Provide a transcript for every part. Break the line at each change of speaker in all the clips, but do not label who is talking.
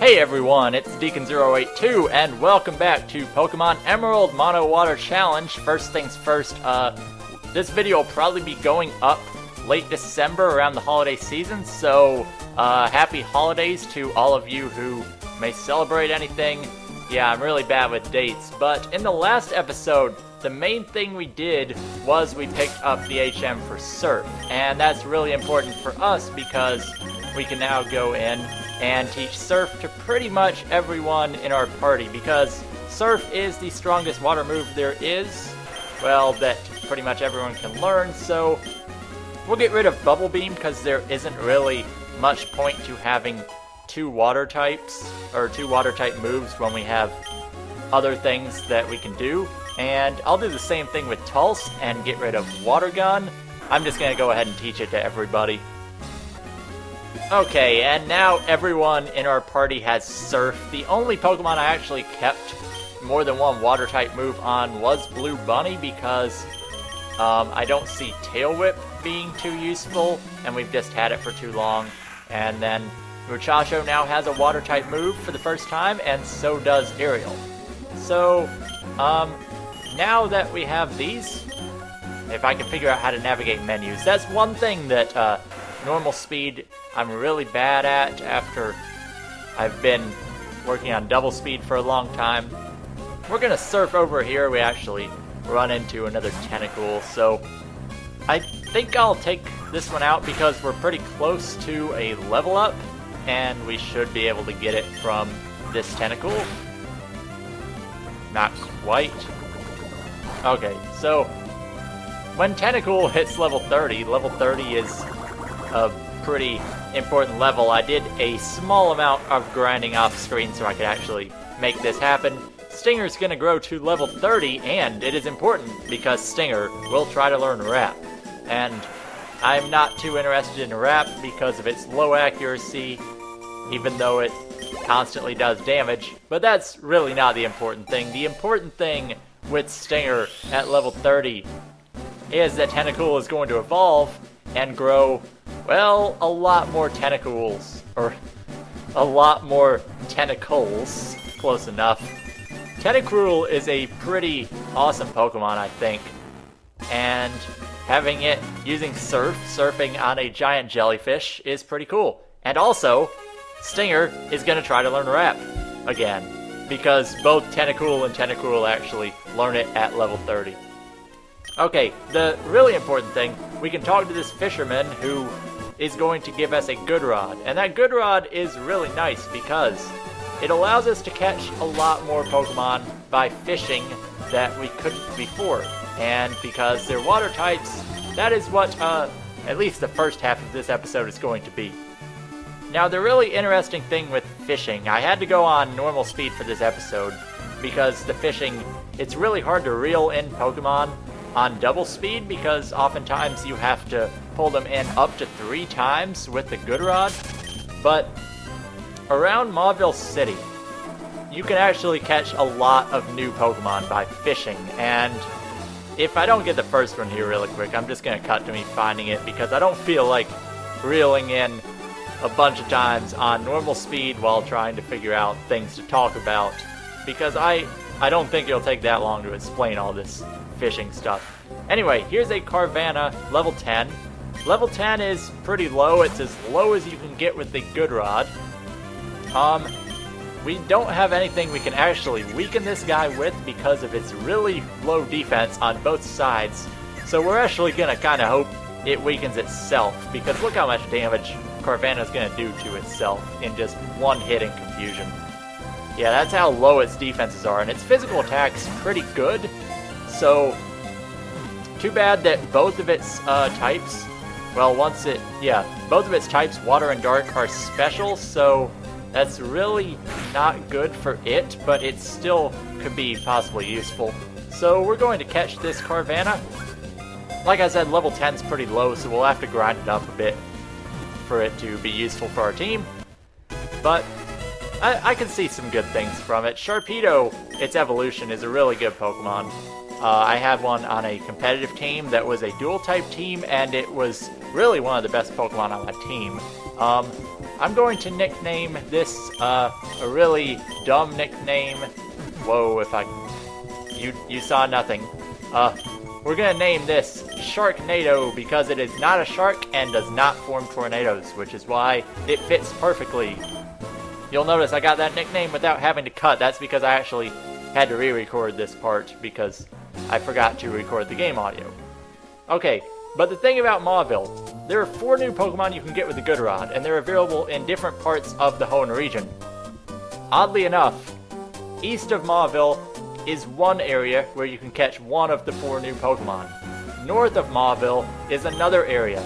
Hey everyone, it's Deacon082 and welcome back to Pokemon Emerald Mono Water Challenge. First things first, this video will probably be going up late December around the holiday season, so happy holidays to all of you who may celebrate anything. Yeah, I'm really bad with dates, but in the last episode, the main thing we did was we picked up the HM for Surf, and that's really important for us because we can now go in and teach Surf to pretty much everyone in our party, because Surf is the strongest water move there is, well, that pretty much everyone can learn, so we'll get rid of Bubble Beam because there isn't really much point to having two water types, or two water type moves when we have other things that we can do, and I'll do the same thing with Tulse and get rid of Water Gun. I'm just going to go ahead and teach it to everybody. Okay, and now everyone in our party has Surf. The only Pokemon I actually kept more than one Water-type move on was Blue Bunny because I don't see Tail Whip being too useful, and we've just had it for too long. And then Muchacho now has a Water-type move for the first time, and so does Aerial. So, now that we have these, if I can figure out how to navigate menus, that's one thing that normal speed I'm really bad at after I've been working on double speed for a long time. We're gonna Surf over here. We actually run into another Tentacool, so I think I'll take this one out because we're pretty close to a level up and we should be able to get it from this Tentacool. Not quite. Okay, so when Tentacool hits level 30 is a pretty important level. I did a small amount of grinding off screen so I could actually make this happen. Stinger's gonna grow to level 30, and it is important because Stinger will try to learn Wrap. And I'm not too interested in Wrap because of its low accuracy, even though it constantly does damage, but that's really not the important thing. The important thing with Stinger at level 30 is that Tentacool is going to evolve and grow, well, a lot more tentacles, or a lot more tentacles, close enough. Tentacruel is a pretty awesome Pokemon, I think, and having it using surfing on a giant jellyfish is pretty cool. And also, Stinger is going to try to learn Wrap again, because both Tentacool and Tentacruel actually learn it at level 30. Okay, the really important thing, we can talk to this fisherman who is going to give us a good rod. And that good rod is really nice because it allows us to catch a lot more Pokemon by fishing that we couldn't before. And because they're water types, that is what at least the first half of this episode is going to be. Now, the really interesting thing with fishing, I had to go on normal speed for this episode because the fishing, it's really hard to reel in Pokemon on double speed because oftentimes you have to pull them in up to 3 times with the good rod. But around Mauville City, you can actually catch a lot of new Pokemon by fishing, and if I don't get the first one here really quick, I'm just going to cut to me finding it because I don't feel like reeling in a bunch of times on normal speed while trying to figure out things to talk about, because I don't think it'll take that long to explain all this fishing stuff. Anyway, here's a Carvanha, level 10. Level 10 is pretty low. It's as low as you can get with the good rod. We don't have anything we can actually weaken this guy with because of its really low defense on both sides. So we're actually gonna kind of hope it weakens itself, because look how much damage Carvanha's gonna do to itself in just one hit in Confusion. Yeah, that's how low its defenses are, and its physical attack's pretty good. So, too bad that both of its types, well, both of its types, Water and Dark, are special, so that's really not good for it, but it still could be possibly useful. So we're going to catch this Carvanha. Like I said, level 10's pretty low, so we'll have to grind it up a bit for it to be useful for our team. But I can see some good things from it. Sharpedo, its evolution, is a really good Pokemon. I had one on a competitive team that was a dual type team, and it was really one of the best Pokemon on my team. I'm going to nickname this a really dumb nickname. Whoa, you saw nothing. We're gonna name this Sharknado because it is not a shark and does not form tornadoes, which is why it fits perfectly. You'll notice I got that nickname without having to cut. That's because I actually had to re-record this part because I forgot to record the game audio. Okay, but the thing about Mauville, there are 4 new Pokemon you can get with the Good Rod, and they're available in different parts of the Hoenn region. Oddly enough, east of Mauville is one area where you can catch one of the 4 new Pokemon. North of Mauville is another area.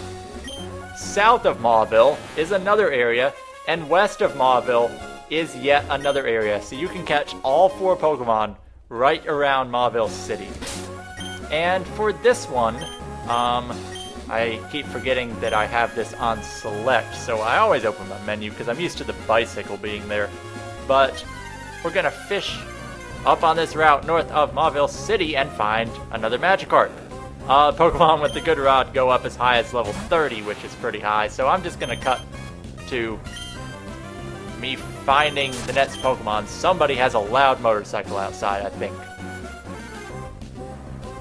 South of Mauville is another area, and west of Mauville is yet another area. So you can catch all 4 Pokemon right around Mauville City. And for this one, I keep forgetting that I have this on select, so I always open my menu because I'm used to the bicycle being there. But we're gonna fish up on this route north of Mauville City and find another Magikarp. Pokemon with the Good Rod go up as high as level 30, which is pretty high, so I'm just gonna cut to me finding the next Pokemon. Somebody has a loud motorcycle outside, I think.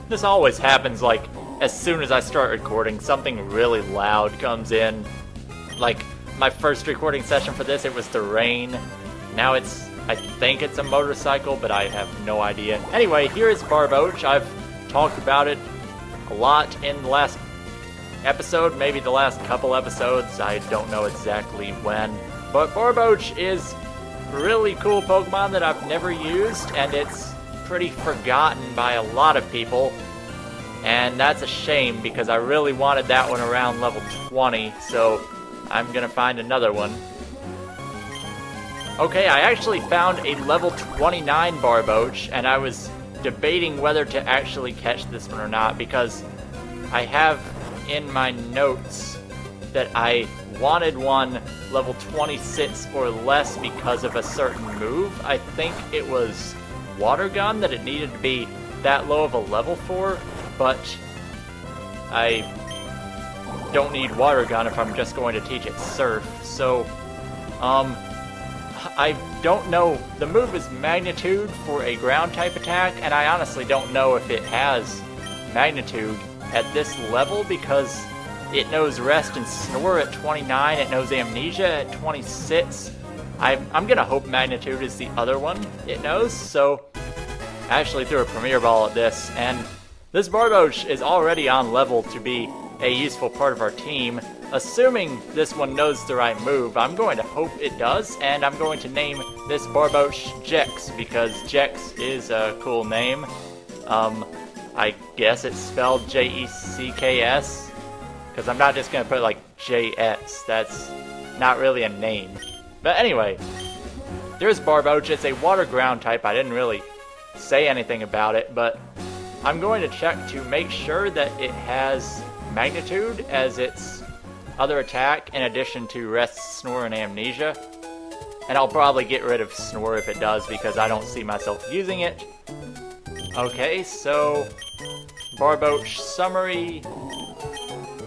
This always happens, like, as soon as I start recording, something really loud comes in. Like, my first recording session for this, it was the rain. Now I think it's a motorcycle, but I have no idea. Anyway, here is Barboach. I've talked about it a lot in the last episode, maybe the last couple episodes. I don't know exactly when. But Barboach is a really cool Pokemon that I've never used, and it's pretty forgotten by a lot of people. And that's a shame because I really wanted that one around level 20, so I'm gonna find another one. Okay, I actually found a level 29 Barboach, and I was debating whether to actually catch this one or not because I have in my notes that I wanted one level 26 or less because of a certain move. I think it was Water Gun that it needed to be that low of a level for, but I don't need Water Gun if I'm just going to teach it Surf, so, I don't know. The move is Magnitude for a ground-type attack, and I honestly don't know if it has Magnitude at this level because it knows Rest and Snore at 29, it knows Amnesia at 26. I'm gonna hope Magnitude is the other one it knows, so I actually threw a Premier Ball at this, and this Barboach is already on level to be a useful part of our team. Assuming this one knows the right move, I'm going to hope it does, and I'm going to name this Barboach Jex, because Jex is a cool name. I guess it's spelled J-E-C-K-S, because I'm not just going to put like J-S, that's not really a name. But anyway, there's Barboach. It's a water ground type. I didn't really say anything about it, but I'm going to check to make sure that it has Magnitude as its other attack in addition to Rest, Snore, and Amnesia. And I'll probably get rid of Snore if it does because I don't see myself using it. Okay, so Barboach summary.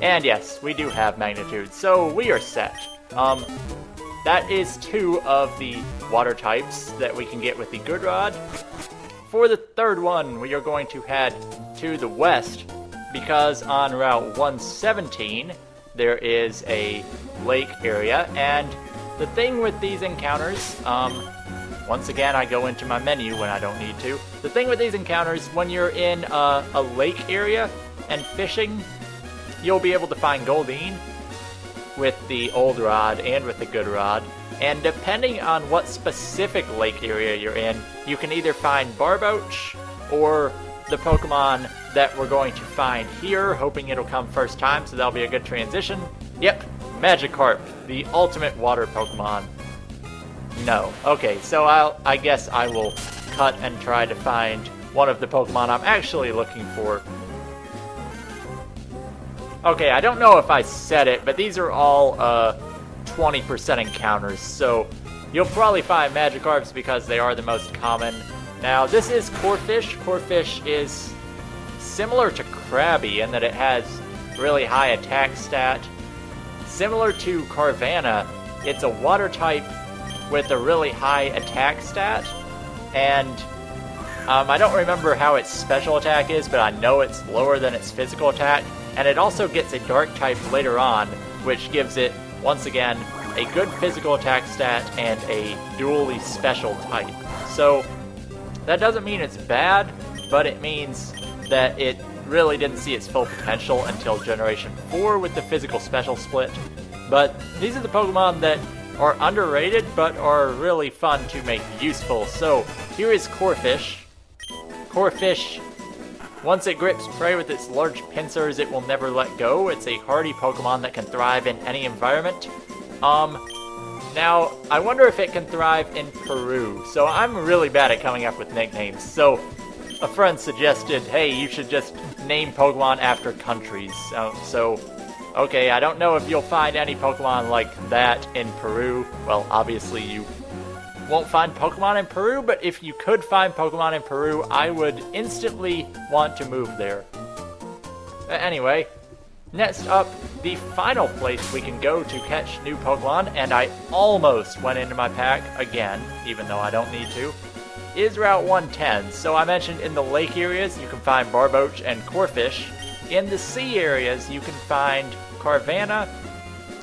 And yes, we do have Magnitude, so we are set. That is 2 of the water types that we can get with the Good Rod. For the third one, we are going to head to the west because on Route 117 there is a lake area, and the thing with these encounters, once again I go into my menu when I don't need to, the thing with these encounters, when you're in a lake area and fishing, you'll be able to find Goldeen with the old rod and with the Good Rod, and depending on what specific lake area you're in, you can either find Barboach or the Pokemon that we're going to find here, hoping it'll come first time, so that'll be a good transition. Yep, Magikarp, the ultimate water Pokemon. No. Okay, so I guess I will cut and try to find one of the Pokemon I'm actually looking for. Okay, I don't know if I said it, but these are all 20% encounters, so you'll probably find Magikarps because they are the most common. Now, this is Corphish. Corphish is similar to Krabby in that it has really high attack stat. Similar to Carvanha, It's a water type with a really high attack stat, and I don't remember how its special attack is, but I know it's lower than its physical attack, and it also gets a dark type later on, which gives it, once again, a good physical attack stat and a dually special type. So that doesn't mean it's bad, but it means that it really didn't see its full potential until Generation 4 with the physical special split. But these are the Pokemon that are underrated, but are really fun to make useful. So here is Corphish. Corphish, once it grips prey with its large pincers, it will never let go. It's a hardy Pokemon that can thrive in any environment. Now, I wonder if it can thrive in Peru. So I'm really bad at coming up with nicknames. So a friend suggested, hey, you should just name Pokemon after countries. Okay, I don't know if you'll find any Pokemon like that in Peru. Well, obviously you won't find Pokemon in Peru, but if you could find Pokemon in Peru, I would instantly want to move there. Anyway, next up, the final place we can go to catch new Pokemon, and I almost went into my pack again, even though I don't need to, is Route 110. So I mentioned in the lake areas you can find Barboach and Corphish. In the sea areas you can find Carvanha.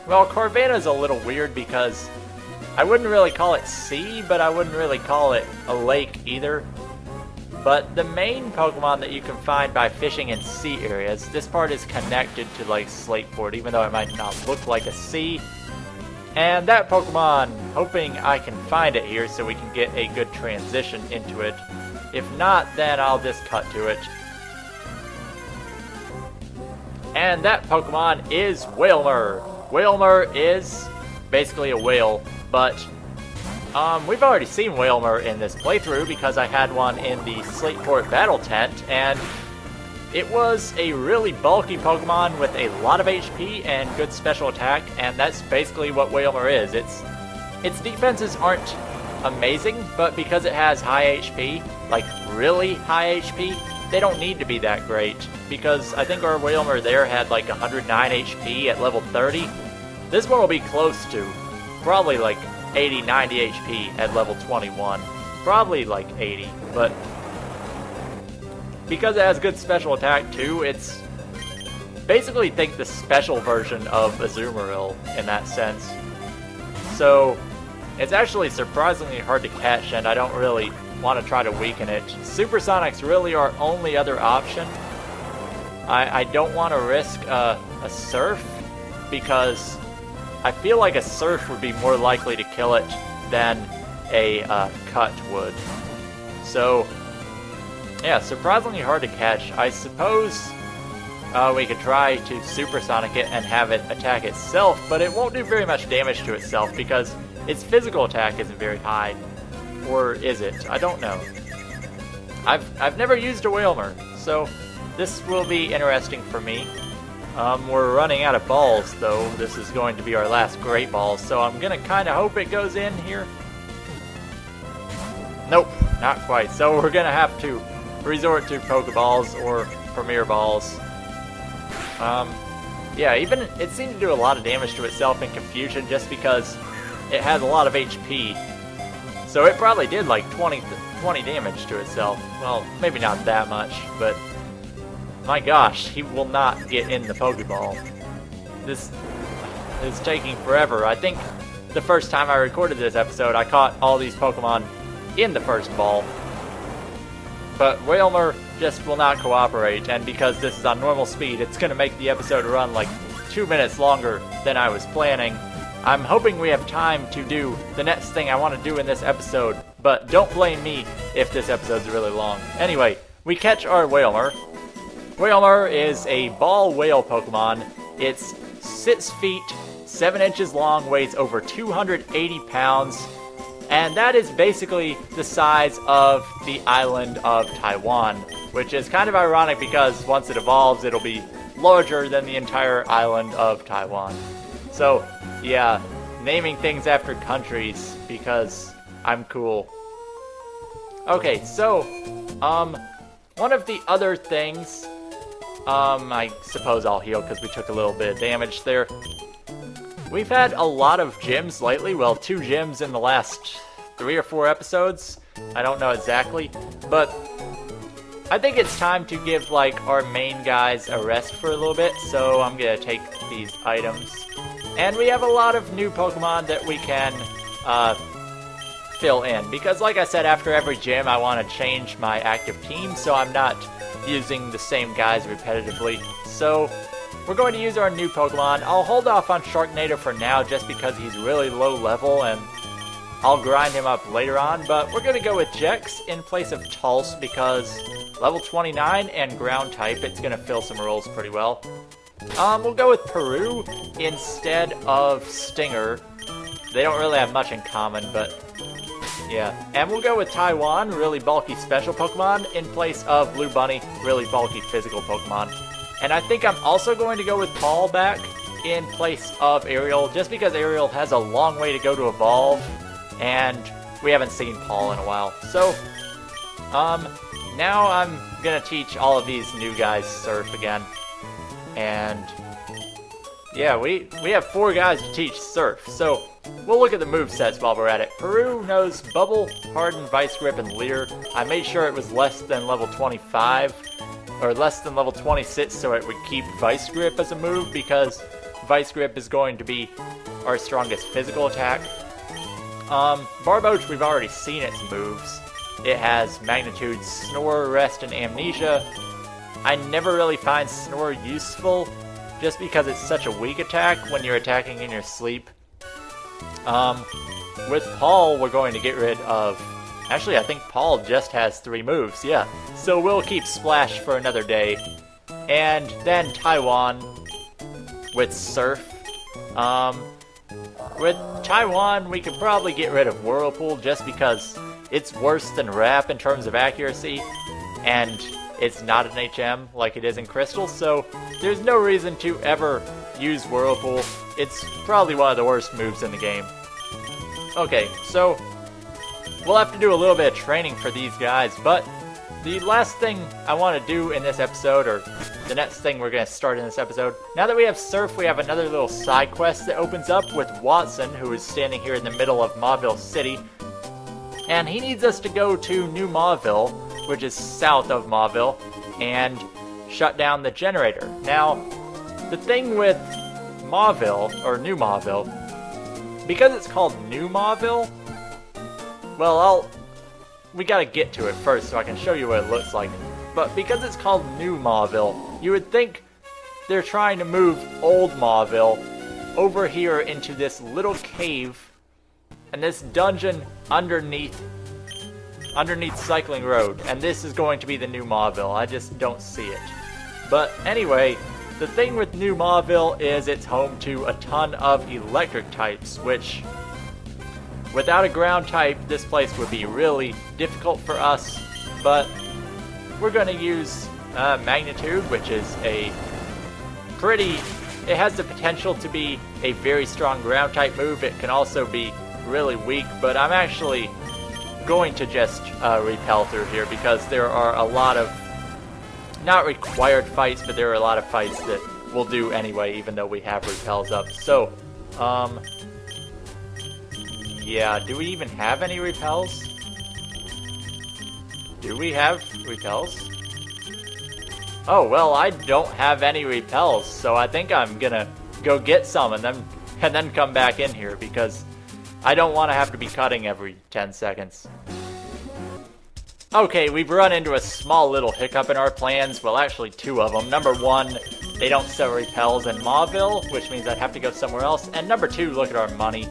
Well, Carvanha's a little weird because I wouldn't really call it sea, but I wouldn't really call it a lake either. But the main Pokemon that you can find by fishing in sea areas, this part is connected to like Slateport, even though it might not look like a sea. And that Pokemon, hoping I can find it here so we can get a good transition into it. If not, then I'll just cut to it. And that Pokemon is Wailmer. Wailmer is basically a whale, but we've already seen Wailmer in this playthrough because I had one in the Slateport Battle Tent, and it was a really bulky Pokemon with a lot of HP and good special attack, and that's basically what Wailmer is. Its defenses aren't amazing, but because it has high HP, like really high HP, they don't need to be that great, because I think our Wailmer there had like 109 HP at level 30. This one will be close to, probably like 80, 90 HP at level 21. Probably like 80, but because it has good special attack too, it's basically think the special version of Azumarill in that sense. So it's actually surprisingly hard to catch, and I don't really want to try to weaken it. Supersonic's really our only other option. I don't want to risk a Surf, because I feel like a Surf would be more likely to kill it than a Cut would. So yeah, surprisingly hard to catch. I suppose we could try to Supersonic it and have it attack itself, but it won't do very much damage to itself because its physical attack isn't very high. Or is it? I don't know. I've never used a Wailmer, so this will be interesting for me. We're running out of balls, though. This is going to be our last Great Balls, so I'm gonna kind of hope it goes in here. Nope, not quite. So we're gonna have to resort to Pokeballs or Premier Balls. Yeah, even it seemed to do a lot of damage to itself in Confusion just because it has a lot of HP. So it probably did like 20 damage to itself. Well, maybe not that much, but my gosh, he will not get in the Pokeball. This is taking forever. I think the first time I recorded this episode, I caught all these Pokemon in the first ball. But Wailmer just will not cooperate, and because this is on normal speed, it's going to make the episode run like 2 minutes longer than I was planning. I'm hoping we have time to do the next thing I want to do in this episode, but don't blame me if this episode's really long. Anyway, we catch our Wailmer. Wailmer is a ball whale Pokemon. It's 6 feet, 7 inches long, weighs over 280 pounds, and that is basically the size of the island of Taiwan, which is kind of ironic because once it evolves, it'll be larger than the entire island of Taiwan. So, yeah, naming things after countries because I'm cool. Okay, so, one of the other things, I suppose I'll heal because we took a little bit of damage there. we've had a lot of gyms lately. Well, 2 gyms in the last 3 or 4 episodes. I don't know exactly, but I think it's time to give, like, our main guys a rest for a little bit, so I'm gonna take these items. And we have a lot of new Pokemon that we can, fill in, because like I said, after every gym I want to change my active team, so I'm not using the same guys repetitively. So we're going to use our new Pokemon. I'll hold off on Sharknado for now just because he's really low level and I'll grind him up later on, but we're going to go with Jex in place of Tulse because level 29 and ground type, it's going to fill some roles pretty well. We'll go with Peru instead of Stinger. They don't really have much in common, but yeah. And we'll go with Taiwan, really bulky special Pokemon, in place of Blue Bunny, really bulky physical Pokemon. And I think I'm also going to go with Paul back in place of Ariel, just because Ariel has a long way to go to evolve, and we haven't seen Paul in a while. So, now I'm gonna teach all of these new guys Surf again. And yeah, we have 4 guys to teach Surf, so we'll look at the movesets while we're at it. Peru knows Bubble, Harden, Vice Grip, and Leer. I made sure it was less than level 25, or less than level 26, so it would keep Vice Grip as a move, because Vice Grip is going to be our strongest physical attack. Barboach, we've already seen its moves. It has Magnitude, Snore, Rest, and Amnesia. I never really find Snore useful, just because it's such a weak attack when you're attacking in your sleep. With Paul, we're going to get rid of... Actually, I think Paul just has 3 moves, yeah. So we'll keep Splash for another day. And then Taiwan with Surf. With Taiwan, we could probably get rid of Whirlpool just because it's worse than Wrap in terms of accuracy. And it's not an HM like it is in Crystal, so there's no reason to ever use Whirlpool. It's probably one of the worst moves in the game. Okay, so we'll have to do a little bit of training for these guys, but the last thing I want to do in this episode, or the next thing we're going to start in this episode, now that we have Surf, we have another little side quest that opens up with Watson, who is standing here in the middle of Mauville City, and he needs us to go to New Mauville, which is south of Mauville, and shut down the generator. Now, the thing with Mauville, or New Mauville, because it's called New Mauville, well, we gotta get to it first so I can show you what it looks like. But because it's called New Mauville, you would think they're trying to move Old Mauville over here into this little cave and this dungeon underneath Cycling Road, and this is going to be the New Mauville. I just don't see it. But anyway, the thing with New Mauville is it's home to a ton of electric types, which, without a ground type, this place would be really difficult for us, but we're going to use Magnitude, which is a pretty... It has the potential to be a very strong ground type move. It can also be really weak, but I'm actually going to just repel through here because there are a lot of, not required fights, but there are a lot of fights that we'll do anyway, even though we have repels up. So, yeah, do we even have any repels? Do we have repels? Oh, well, I don't have any repels, so I think I'm gonna go get some and then come back in here because I don't want to have to be cutting every 10 seconds. Okay, we've run into a small little hiccup in our plans. Well, actually 2 of them. Number 1, they don't sell repels in Mauville, which means I'd have to go somewhere else. And number 2, look at our money.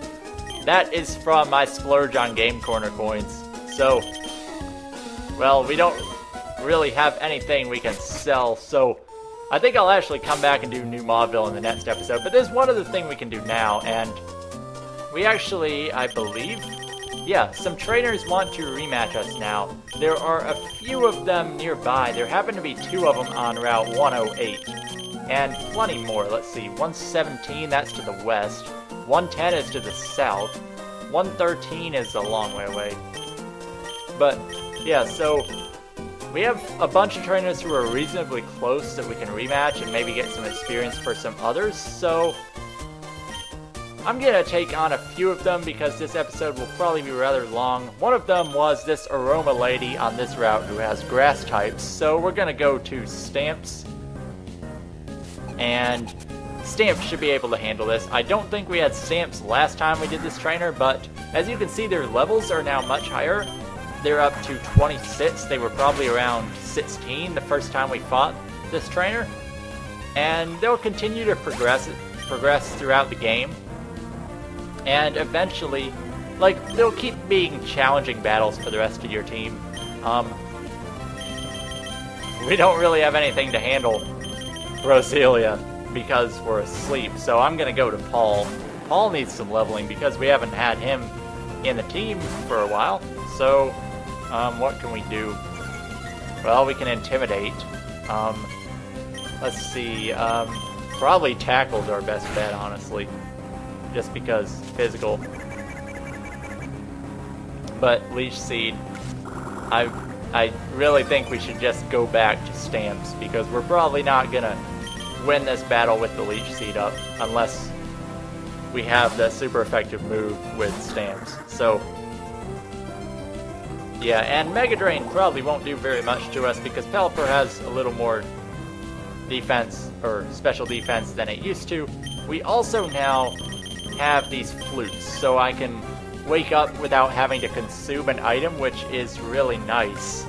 That is from my splurge on Game Corner coins. So, well, we don't really have anything we can sell, so I think I'll actually come back and do New Mauville in the next episode. But there's one other thing we can do now, and we actually, I believe, yeah, some trainers want to rematch us now. There are a few of them nearby. There happen to be 2 of them on Route 108. And plenty more. Let's see, 117, that's to the west. 110 is to the south. 113 is a long way away. But, yeah, so we have a bunch of trainers who are reasonably close that we can rematch and maybe get some experience for some others. So, I'm gonna take on a few of them because this episode will probably be rather long. One of them was this Aroma lady on this route who has grass types, so we're gonna go to Stamps. And Stamps should be able to handle this. I don't think we had Stamps last time we did this trainer, but as you can see, their levels are now much higher. They're up to 26. They were probably around 16 the first time we fought this trainer. And they'll continue to progress throughout the game. And eventually, like, they'll keep being challenging battles for the rest of your team. We don't really have anything to handle Roselia because we're asleep, so I'm gonna go to Paul. Paul needs some leveling because we haven't had him in the team for a while. So, what can we do? Well, we can Intimidate. Let's see, probably Tackle's our best bet, honestly. Just because physical. But Leech Seed, I really think we should just go back to Stamps because we're probably not gonna win this battle with the Leech Seed up unless we have that super effective move with Stamps. So yeah, and Mega Drain probably won't do very much to us because Pelipper has a little more defense or special defense than it used to. We also now have these flutes, so I can wake up without having to consume an item, which is really nice.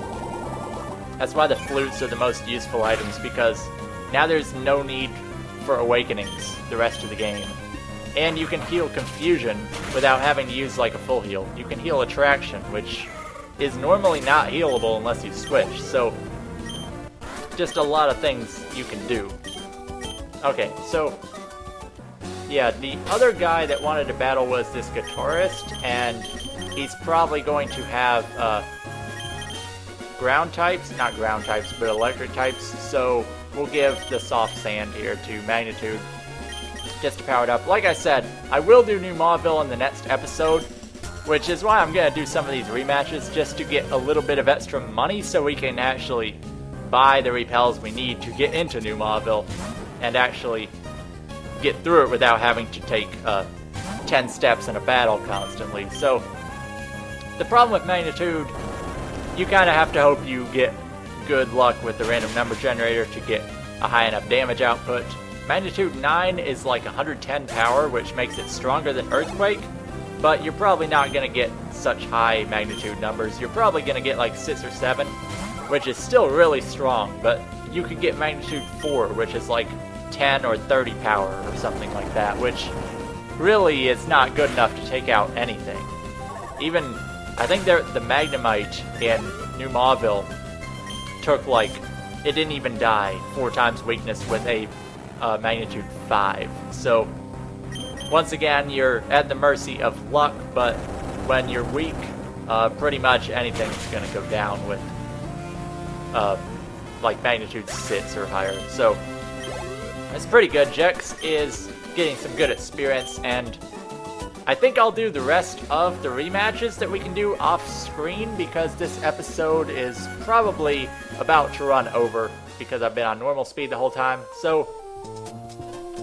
That's why the flutes are the most useful items, because now there's no need for awakenings the rest of the game. And you can heal Confusion without having to use like a full heal. You can heal Attraction, which is normally not healable unless you switch, so just a lot of things you can do. Okay, so yeah, the other guy that wanted to battle was this guitarist, and he's probably going to have ground types, not ground types, but electric types, so we'll give the soft sand here to Magnitude just to power it up. Like I said, I will do New Mauville in the next episode, which is why I'm going to do some of these rematches just to get a little bit of extra money so we can actually buy the repels we need to get into New Mauville and actually get through it without having to take 10 steps in a battle constantly. So the problem with Magnitude, you kind of have to hope you get good luck with the random number generator to get a high enough damage output. Magnitude 9 is like 110 power, which makes it stronger than Earthquake, but you're probably not going to get such high magnitude numbers. You're probably going to get like 6 or 7, which is still really strong, but you could get Magnitude 4, which is like 10 or 30 power or something like that, which really is not good enough to take out anything. Even, I think the Magnemite in New Mauville took like, it didn't even die 4 times weakness with a Magnitude 5. So, once again, you're at the mercy of luck, but when you're weak, pretty much anything's going to go down with like Magnitude 6 or higher. So, it's pretty good. Jex is getting some good experience, and I think I'll do the rest of the rematches that we can do off screen because this episode is probably about to run over because I've been on normal speed the whole time. So,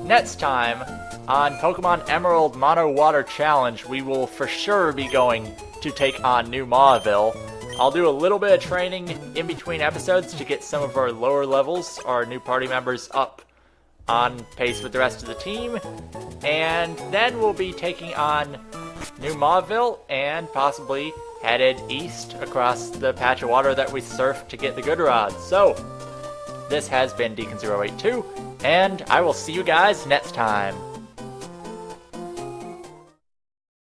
next time on Pokemon Emerald Mono Water Challenge, we will for sure be going to take on New Mauville. I'll do a little bit of training in between episodes to get some of our lower levels, our new party members, up on pace with the rest of the team, and then we'll be taking on New Mauville and possibly headed east across the patch of water that we surfed to get the good rods. So, this has been Deacon082, and I will see you guys next time.